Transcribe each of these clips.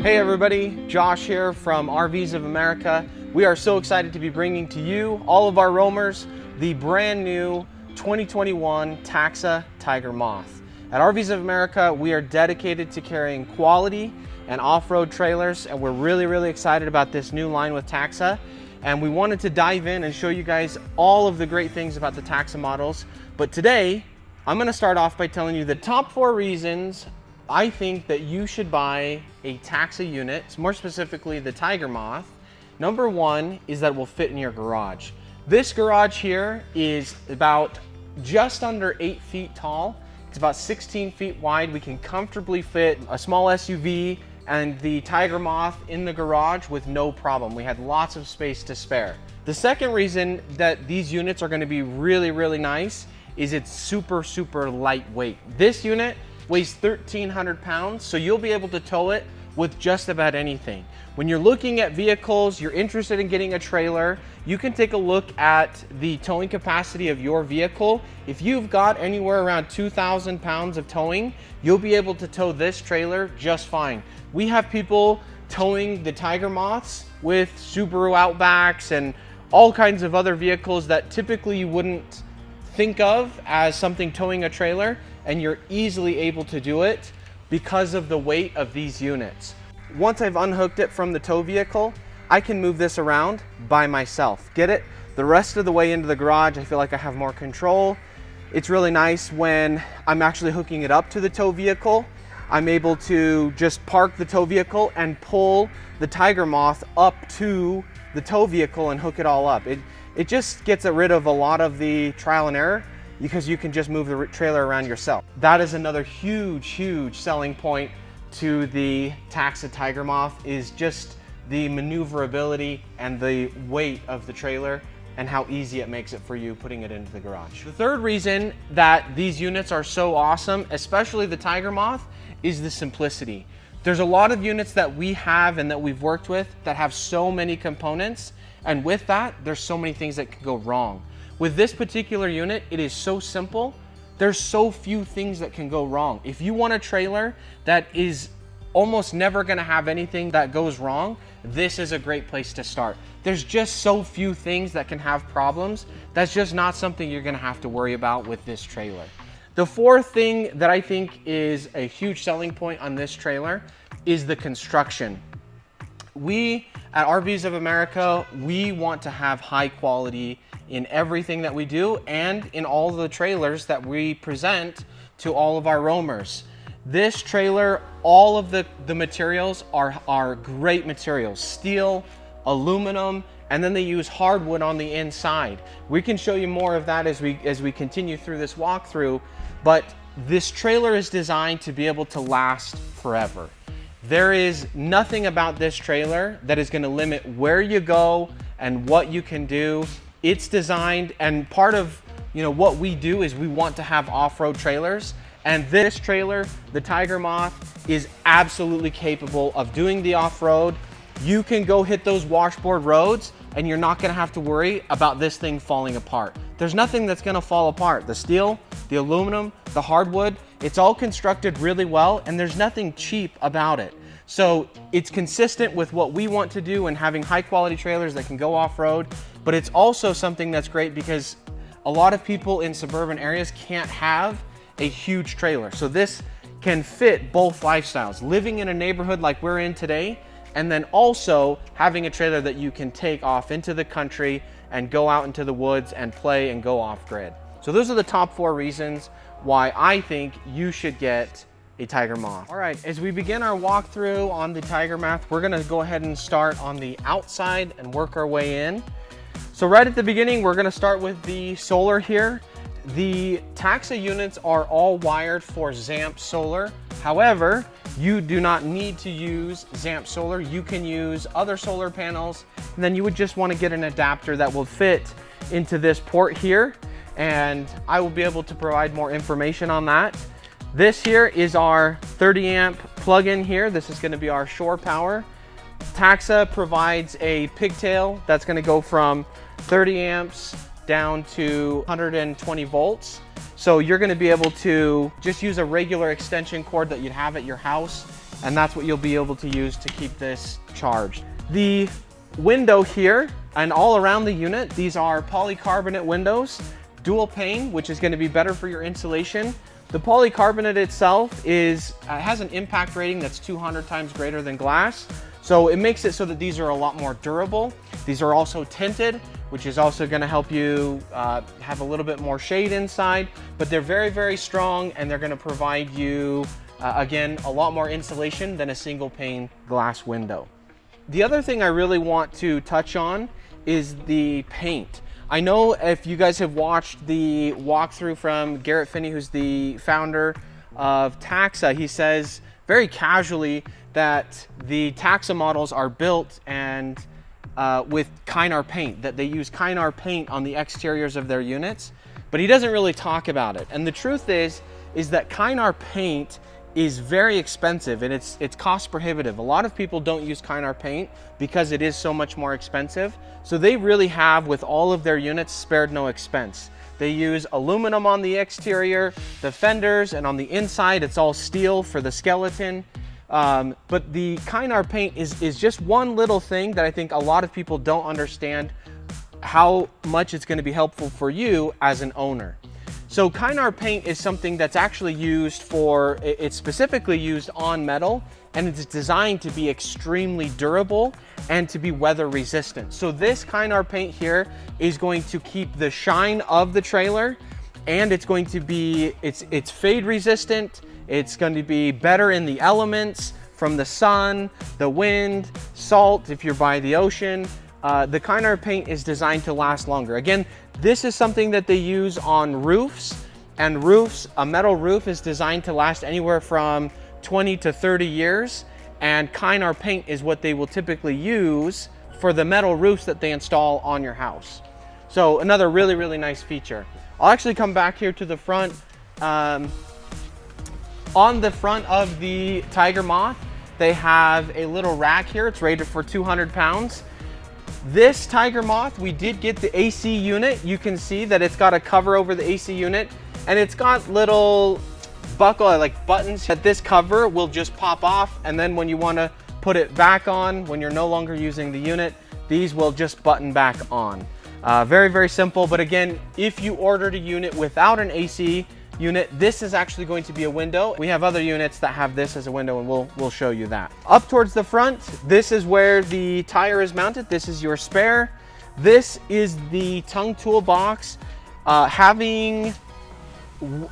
Hey everybody, Josh here from RVs of America. We are so excited to be bringing to you, all of our roamers, the brand new 2021 Taxa Tiger Moth. At RVs of America, we are dedicated to carrying quality and off-road trailers, and we're really excited about this new line with Taxa. And we wanted to dive in and show you guys all of the great things about the Taxa models. But today, I'm gonna start off by telling you the top 4 reasons I think that you should buy a Taxa unit, more specifically the Tiger Moth. Number 1 is that it will fit in your garage. This garage here is about just under 8 feet tall. It's about 16 feet wide. We can comfortably fit a small SUV and the Tiger Moth in the garage with no problem. We had lots of space to spare. The second reason that these units are gonna be really nice is it's super lightweight. This unit weighs 1,300 pounds, so you'll be able to tow it with just about anything. When you're looking at vehicles, you're interested in getting a trailer, you can take a look at the towing capacity of your vehicle. If you've got anywhere around 2,000 pounds of towing, you'll be able to tow this trailer just fine. We have people towing the Tiger Moths with Subaru Outbacks and all kinds of other vehicles that typically you wouldn't think of as something towing a trailer, and you're easily able to do it because of the weight of these units. Once I've unhooked it from the tow vehicle, I can move this around by myself. Get it? The rest of the way into the garage, I feel like I have more control. It's really nice when I'm actually hooking it up to the tow vehicle. I'm able to just park the tow vehicle and pull the Tiger Moth up to the tow vehicle and hook it all up. It just gets rid of a lot of the trial and error because you can just move the trailer around yourself. That is another huge selling point to the Taxa Tiger Moth, is just the maneuverability and the weight of the trailer and how easy it makes it for you putting it into the garage. The third reason that these units are so awesome, especially the Tiger Moth, is the simplicity. There's a lot of units that we have and that we've worked with that have so many components, and with that, there's so many things that could go wrong. With this particular unit, it is so simple. There's so few things that can go wrong. If you want a trailer that is almost never gonna have anything that goes wrong, this is a great place to start. There's just so few things that can have problems. That's just not something you're gonna have to worry about with this trailer. The fourth thing that I think is a huge selling point on this trailer is the construction. We at RVs of America, we want to have high quality in everything that we do and in all the trailers that we present to all of our roamers. This trailer, all of the materials are great materials. Steel, aluminum, and then they use hardwood on the inside. We can show you more of that as we continue through this walkthrough, but this trailer is designed to be able to last forever. There is nothing about this trailer that is gonna limit where you go and what you can do. It's designed, and part of what we do is we want to have off-road trailers, and this trailer, the Tiger Moth, is absolutely capable of doing the off-road. You can go hit those washboard roads and you're not gonna have to worry about this thing falling apart. There's nothing that's gonna fall apart. The steel, the aluminum, the hardwood, it's all constructed really well, and there's nothing cheap about it. So it's consistent with what we want to do and having high quality trailers that can go off-road, but it's also something that's great because a lot of people in suburban areas can't have a huge trailer. So this can fit both lifestyles, living in a neighborhood like we're in today, and then also having a trailer that you can take off into the country and go out into the woods and play and go off-grid. So those are the top 4 reasons why I think you should get a Tiger Moth. All right, as we begin our walkthrough on the Tiger Moth, we're gonna go ahead and start on the outside and work our way in. So right at the beginning, we're gonna start with the solar here. The Taxa units are all wired for ZAMP solar. However, you do not need to use ZAMP solar. You can use other solar panels, and then you would just wanna get an adapter that will fit into this port here, and I will be able to provide more information on that. This here is our 30 amp plug-in here. This is gonna be our shore power. Taxa provides a pigtail that's gonna go from 30 amps down to 120 volts. So you're gonna be able to just use a regular extension cord that you'd have at your house and that's what you'll be able to use to keep this charged. The window here and all around the unit, these are polycarbonate windows, dual pane, which is going to be better for your insulation. The polycarbonate itself has an impact rating that's 200 times greater than glass. So it makes it so that these are a lot more durable. These are also tinted, which is also going to help you have a little bit more shade inside, but they're very, very strong, and they're going to provide you, again, a lot more insulation than a single pane glass window. The other thing I really want to touch on is the paint. I know if you guys have watched the walkthrough from Garrett Finney, who's the founder of Taxa, he says very casually that the Taxa models are built and with Kynar paint, that they use Kynar paint on the exteriors of their units, but he doesn't really talk about it. And the truth is that Kynar paint is very expensive, and it's cost prohibitive. A lot of people don't use Kynar paint because it is so much more expensive. So they really have, with all of their units, spared no expense. They use aluminum on the exterior, the fenders, and on the inside it's all steel for the skeleton. But the Kynar paint is just one little thing that I think a lot of people don't understand how much it's going to be helpful for you as an owner. So Kynar paint is something that's actually used for, it's specifically used on metal, and it's designed to be extremely durable and to be weather resistant. So this Kynar paint here is going to keep the shine of the trailer, and it's going to be, it's fade resistant. It's going to be better in the elements from the sun, the wind, salt if you're by the ocean. The Kynar paint is designed to last longer. Again, this is something that they use on roofs, and roofs, a metal roof is designed to last anywhere from 20 to 30 years, and Kynar paint is what they will typically use for the metal roofs that they install on your house. So another really, really nice feature. I'll actually come back here to the front. On the front of the Tiger Moth, they have a little rack here. It's rated for 200 pounds. This Tiger Moth, we did get the AC unit. You can see that it's got a cover over the AC unit, and it's got little buttons that this cover will just pop off, and then when you want to put it back on, when you're no longer using the unit, these will just button back on. Very, very simple, but again, if you ordered a unit without an AC unit, this is actually going to be a window. We have other units that have this as a window, and we'll show you that. Up towards the front, this is where the tire is mounted. This is your spare. This is the tongue toolbox. Having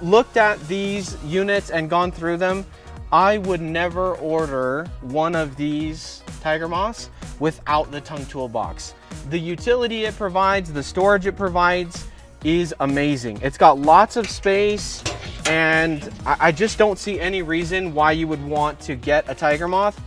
looked at these units and gone through them, I would never order one of these Tiger Moths without the tongue toolbox. The utility it provides, the storage it provides, is amazing. It's got lots of space, and I just don't see any reason why you would want to get a Tiger Moth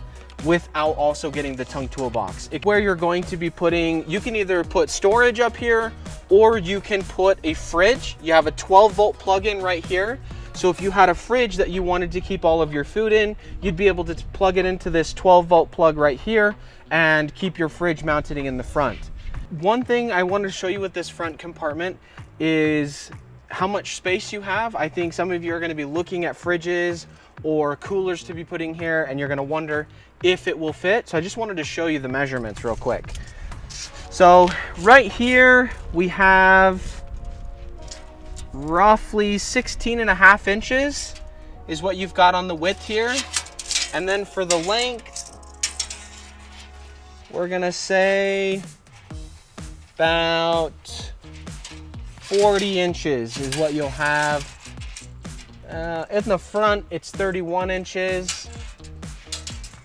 without also getting the tongue toolbox. Where you're going to be putting, you can either put storage up here, or you can put a fridge. You have a 12-volt plug-in right here. So if you had a fridge that you wanted to keep all of your food in, you'd be able to plug it into this 12-volt plug right here and keep your fridge mounted in the front. One thing I wanted to show you with this front compartment is how much space you have. I think some of you are going to be looking at fridges or coolers to be putting here, and you're going to wonder if it will fit. So I just wanted to show you the measurements real quick. So right here we have roughly 16.5 inches is what you've got on the width here. And then for the length, we're gonna say about 40 inches is what you'll have. In the front, it's 31 inches.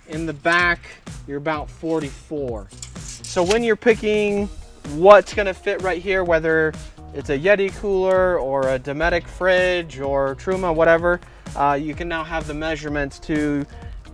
In the back, you're about 44. So when you're picking what's gonna fit right here, whether it's a Yeti cooler or a Dometic fridge or Truma, whatever, you can now have the measurements to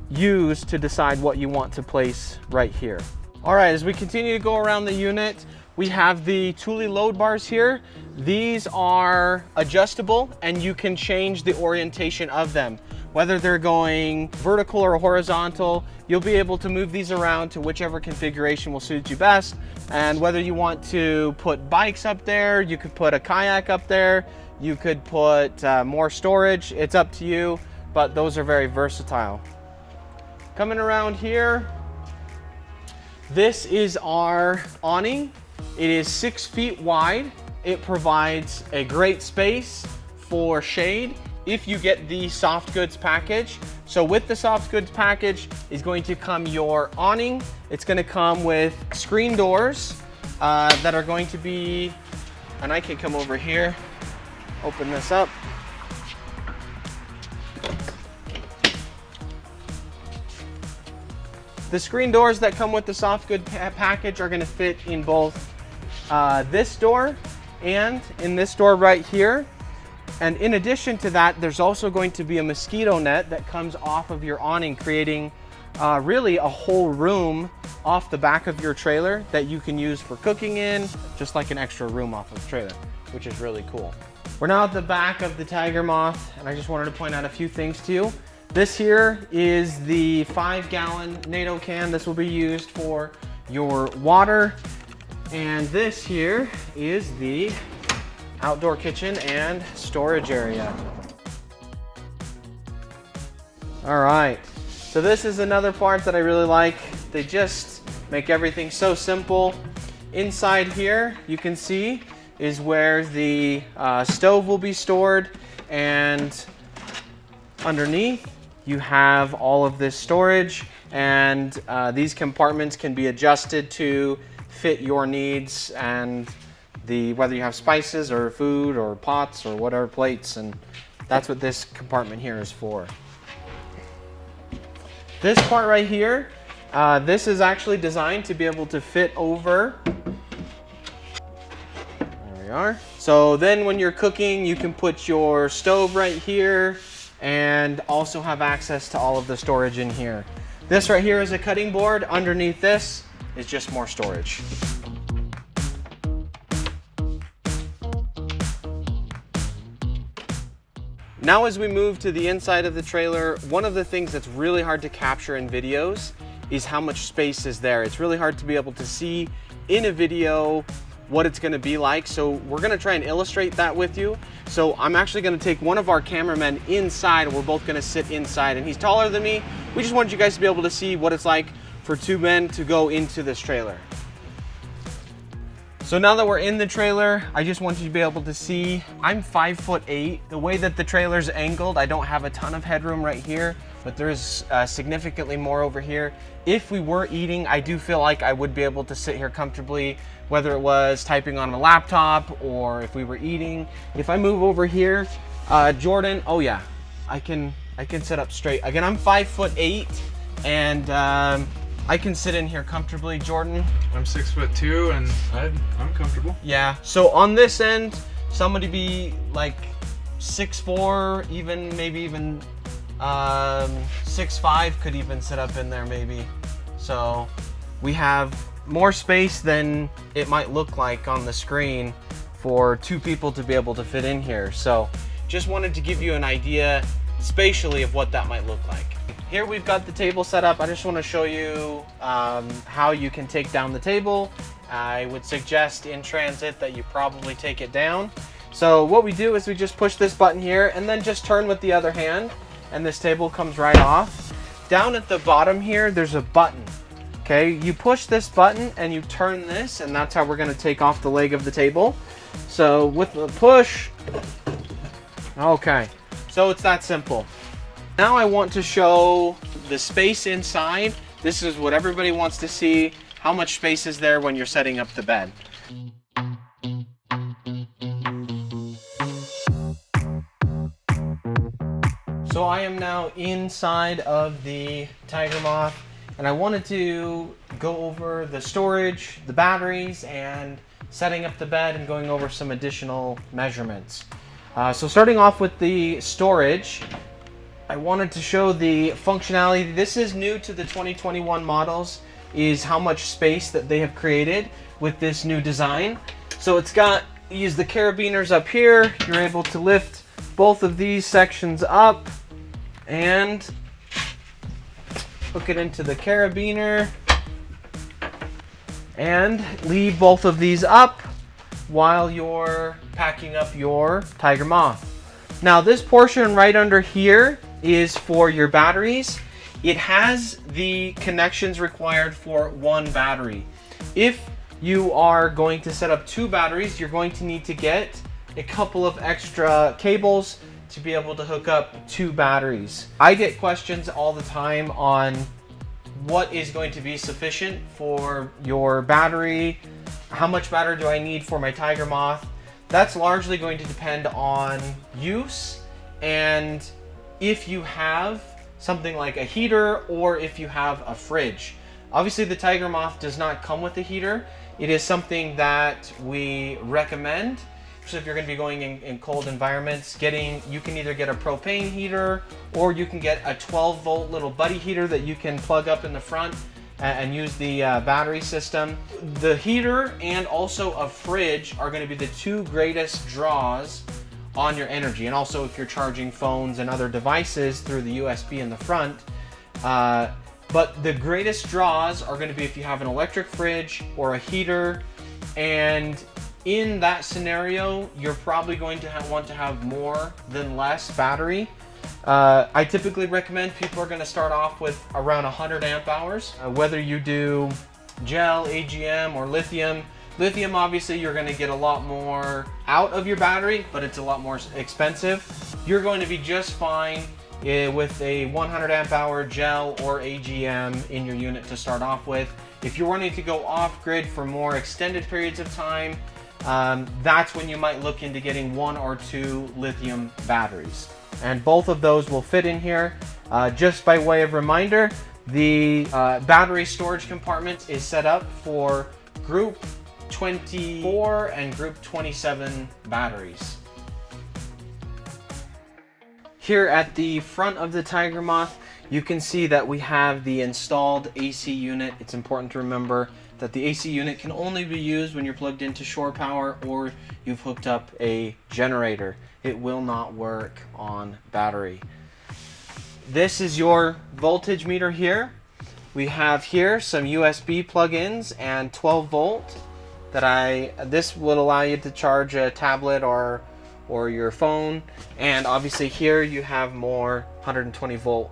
use to decide what you want to place right here. All right, as we continue to go around the unit, we have the Thule load bars here. These are adjustable, and you can change the orientation of them. Whether they're going vertical or horizontal, you'll be able to move these around to whichever configuration will suit you best. And whether you want to put bikes up there, you could put a kayak up there, you could put more storage, it's up to you, but those are very versatile. Coming around here, this is our awning. It is 6 feet wide. It provides a great space for shade if you get the soft goods package. So with the soft goods package is going to come your awning. It's going to come with screen doors that are going to be, and I can come over here, open this up. The screen doors that come with the soft good package are going to fit in both this door and in this door right here. And in addition to that, there's also going to be a mosquito net that comes off of your awning, creating really a whole room off the back of your trailer that you can use for cooking in, just like an extra room off of the trailer, which is really cool. We're now at the back of the Tiger Moth, and I just wanted to point out a few things to you. This here is the 5-gallon NATO can. This will be used for your water. And this here is the outdoor kitchen and storage area. All right, so this is another part that I really like. They just make everything so simple. Inside here, you can see, is where the stove will be stored, and underneath you have all of this storage, and these compartments can be adjusted to fit your needs and whether you have spices or food or pots or whatever, plates, and that's what this compartment here is for. This part right here, this is actually designed to be able to fit over. There we are. So then when you're cooking, you can put your stove right here and also have access to all of the storage in here. This right here is a cutting board. Underneath this is just more storage. Now as we move to the inside of the trailer, one of the things that's really hard to capture in videos is how much space is there. It's really hard to be able to see in a video what it's going to be like. So we're going to try and illustrate that with you. So I'm actually going to take one of our cameramen inside, and we're both going to sit inside, and he's taller than me. We just wanted you guys to be able to see what it's like for 2 men to go into this trailer. So now that we're in the trailer, I just want you to be able to see, I'm 5'8". The way that the trailer's angled, I don't have a ton of headroom right here, but there is significantly more over here. If we were eating, I do feel like I would be able to sit here comfortably, whether it was typing on a laptop or if we were eating. If I move over here, Jordan, oh yeah, I can sit up straight. Again, I'm 5'8", and I can sit in here comfortably. Jordan? I'm 6'2", and I'm comfortable. Yeah, so on this end, somebody be like 6'4", even maybe even 6'5" could even sit up in there maybe. So we have more space than it might look like on the screen for 2 people to be able to fit in here. So just wanted to give you an idea spatially of what that might look like. Here we've got the table set up. I just want to show you how you can take down the table. I would suggest in transit that you probably take it down. So what we do is we just push this button here and then just turn with the other hand, and this table comes right off. Down at the bottom here, there's a button. Okay, you push this button and you turn this, and that's how we're going to take off the leg of the table. So with the push, okay, so it's that simple. Now I want to show the space inside. This is what everybody wants to see, how much space is there when you're setting up the bed. So I am now inside of the Tiger Moth, and I wanted to go over the storage, the batteries, and setting up the bed and going over some additional measurements. So starting off with the storage, I wanted to show the functionality. This is new to the 2021 models, is how much space that they have created with this new design. So it's got, use the carabiners up here. You're able to lift both of these sections up and hook it into the carabiner and leave both of these up while you're packing up your Tiger Moth. Now this portion right under here is for your batteries. It has the connections required for one battery. If you are going to set up two batteries, you're going to need to get a couple of extra cables to be able to hook up two batteries. I get questions all the time on what is going to be sufficient for your battery. How much battery do I need for my Tiger Moth? That's largely going to depend on use and if you have something like a heater or if you have a fridge. Obviously the Tiger Moth does not come with a heater. It is something that we recommend. So if you're going to be going in cold environments, you can either get a propane heater or you can get a 12 volt little buddy heater that you can plug up in the front and use the battery system. The heater and also a fridge are going to be the two greatest draws on your energy. And also if you're charging phones and other devices through the USB in the front. But the greatest draws are going to be if you have an electric fridge or a heater, and in that scenario, you're probably going to want to have more than less battery. I typically recommend people are going to start off with around 100 amp hours. Whether you do gel, AGM, or lithium. Lithium, obviously, you're going to get a lot more out of your battery, but it's a lot more expensive. You're going to be just fine with a 100 amp hour gel or AGM in your unit to start off with. If you're wanting to go off grid for more extended periods of time, that's when you might look into getting one or two lithium batteries. And both of those will fit in here. Just by way of reminder, the battery storage compartment is set up for group 24 and group 27 batteries. Here at the front of the Tiger Moth, you can see that we have the installed AC unit. It's important to remember that the AC unit can only be used when you're plugged into shore power or you've hooked up a generator. It will not work on battery. This is your voltage meter here. We have here some USB plug-ins and 12 volt this will allow you to charge a tablet or your phone, and obviously here you have more 120 volt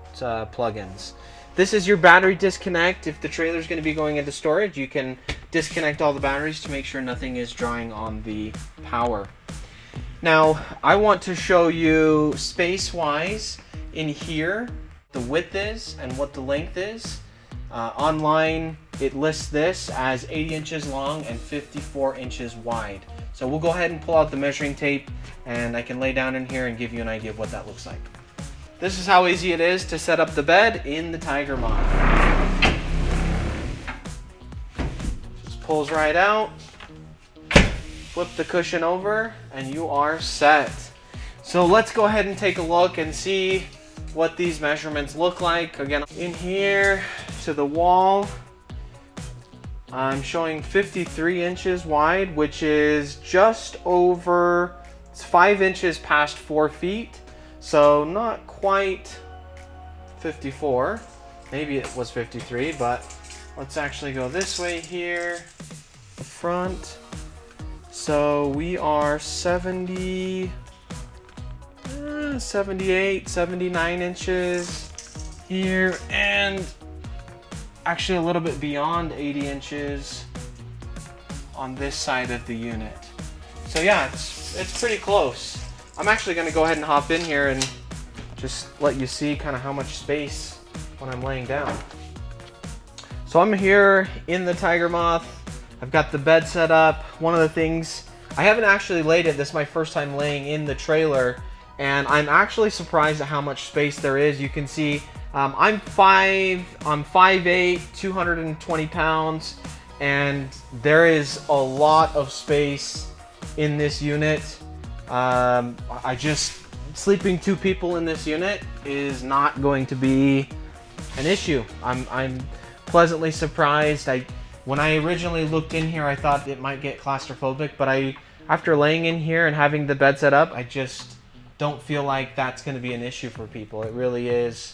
plug-ins. This is your battery disconnect. If the trailer is going to be going into storage, you can disconnect all the batteries to make sure nothing is drawing on the power. Now I want to show you space-wise in here the width is and what the length is. Online it lists this as 80 inches long and 54 inches wide. So we'll go ahead and pull out the measuring tape and I can lay down in here and give you an idea of what that looks like. This is how easy it is to set up the bed in the Tiger Moth. Just pulls right out, flip the cushion over, and you are set. So let's go ahead and take a look and see what these measurements look like. Again, in here to the wall, I'm showing 53 inches wide, which is just over, it's 5 inches past 4 feet. So not quite 54. Maybe it was 53, but let's actually go this way here, the front. So we are 78, 79 inches here, and actually a little bit beyond 80 inches on this side of the unit. So yeah, it's pretty close. I'm actually going to go ahead and hop in here and just let you see kind of how much space when I'm laying down. So I'm here in the Tiger Moth. I've got the bed set up. One of the things, I haven't actually laid it. This is my first time laying in the trailer, and I'm actually surprised at how much space there is. You can see I'm 5'8", 220 pounds, and there is a lot of space in this unit. Sleeping two people in this unit is not going to be an issue. I'm pleasantly surprised. When I originally looked in here, I thought it might get claustrophobic, but after laying in here and having the bed set up, I just don't feel like that's going to be an issue for people. It really is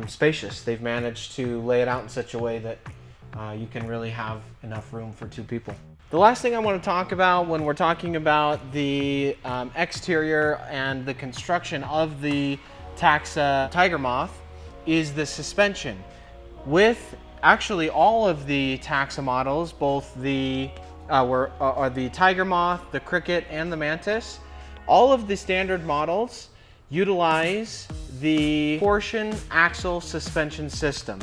spacious. They've managed to lay it out in such a way that you can really have enough room for two people. The last thing I want to talk about when we're talking about the exterior and the construction of the Taxa Tiger Moth is the suspension. With actually all of the Taxa models, both the Tiger Moth, the Cricket, and the Mantis, all of the standard models utilize the torsion axle suspension system.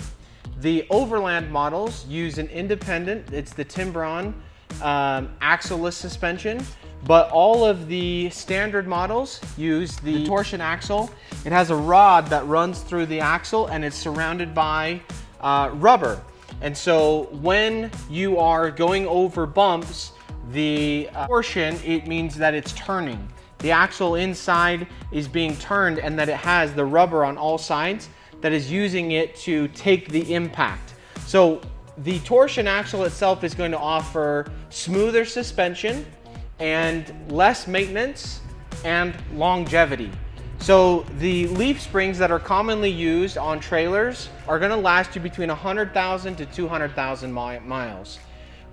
The Overland models use an independent, it's the Timbron axle-less suspension, but all of the standard models use the torsion axle. It has a rod that runs through the axle and it's surrounded by rubber. And so when you are going over bumps, the torsion, it means that it's turning. The axle inside is being turned and that it has the rubber on all sides that is using it to take the impact. So the torsion axle itself is going to offer smoother suspension and less maintenance and longevity. So the leaf springs that are commonly used on trailers are going to last you between 100,000 to 200,000 miles,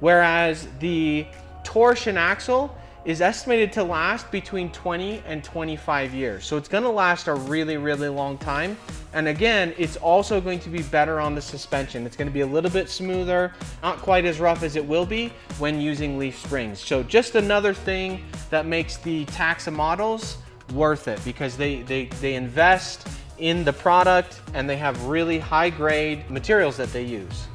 whereas the torsion axle is estimated to last between 20 and 25 years. So it's going to last a really, really long time. And again, it's also going to be better on the suspension. It's going to be a little bit smoother, not quite as rough as it will be when using leaf springs. So just another thing that makes the Taxa models worth it, because they invest in the product and they have really high grade materials that they use.